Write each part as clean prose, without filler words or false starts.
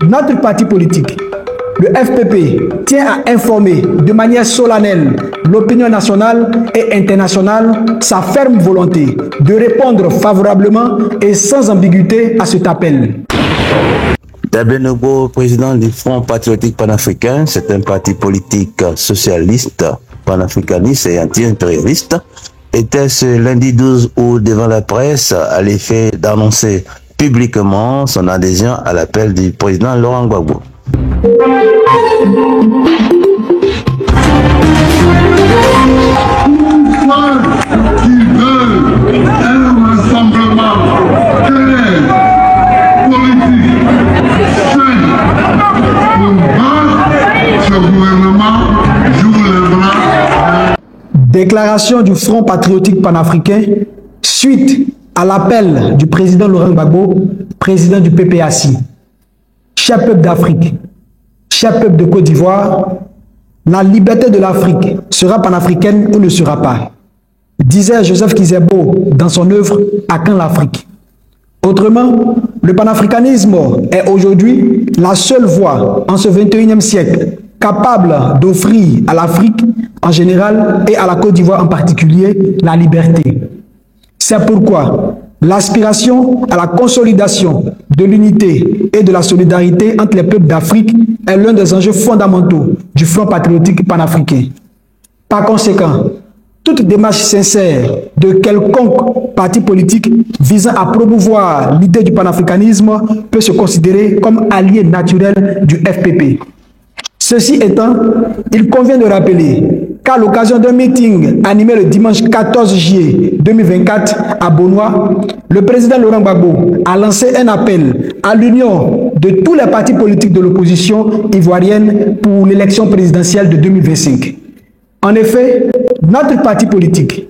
Notre parti politique, le FPP, tient à informer de manière solennelle l'opinion nationale et internationale sa ferme volonté de répondre favorablement et sans ambiguïté à cet appel. Dablé Nogo, président du Front patriotique panafricain, c'est un parti politique socialiste, panafricaniste et anti-impérialiste, était ce lundi 12 août devant la presse à l'effet d'annoncer publiquement son adhésion à l'appel du président Laurent Gbagbo. Déclaration du Front patriotique panafricain suite à l'appel du président Laurent Gbagbo, président du PPACI. Cher peuple d'Afrique, cher peuple de Côte d'Ivoire, la liberté de l'Afrique sera panafricaine ou ne sera pas, disait Joseph Kizerbo dans son œuvre « À quand l'Afrique ». Autrement, le panafricanisme est aujourd'hui la seule voie en ce 21e siècle capable d'offrir à l'Afrique en général et à la Côte d'Ivoire en particulier la liberté. C'est pourquoi l'aspiration à la consolidation de l'unité et de la solidarité entre les peuples d'Afrique est l'un des enjeux fondamentaux du Front patriotique panafricain. Par conséquent, toute démarche sincère de quelconque parti politique visant à promouvoir l'idée du panafricanisme peut se considérer comme allié naturel du FPP. Ceci étant, il convient de rappeler qu'à l'occasion d'un meeting animé le dimanche 14 juillet 2024 à Bonois, le président Laurent Gbagbo a lancé un appel à l'union de tous les partis politiques de l'opposition ivoirienne pour l'élection présidentielle de 2025. En effet, notre parti politique,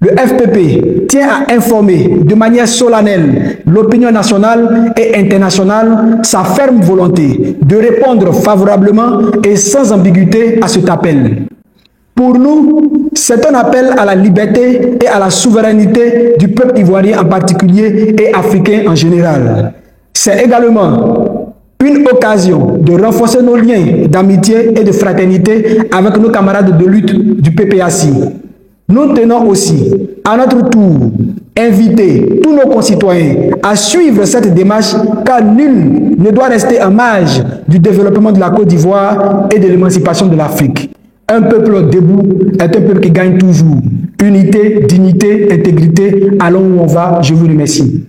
le FPP, tient à informer de manière solennelle l'opinion nationale et internationale sa ferme volonté de répondre favorablement et sans ambiguïté à cet appel. Pour nous, c'est un appel à la liberté et à la souveraineté du peuple ivoirien en particulier et africain en général. C'est également une occasion de renforcer nos liens d'amitié et de fraternité avec nos camarades de lutte du PPACI. Nous tenons aussi, à notre tour, inviter tous nos concitoyens à suivre cette démarche car nul ne doit rester en marge du développement de la Côte d'Ivoire et de l'émancipation de l'Afrique. Un peuple debout est un peuple qui gagne toujours. Unité, dignité, intégrité, allons où on va, je vous remercie.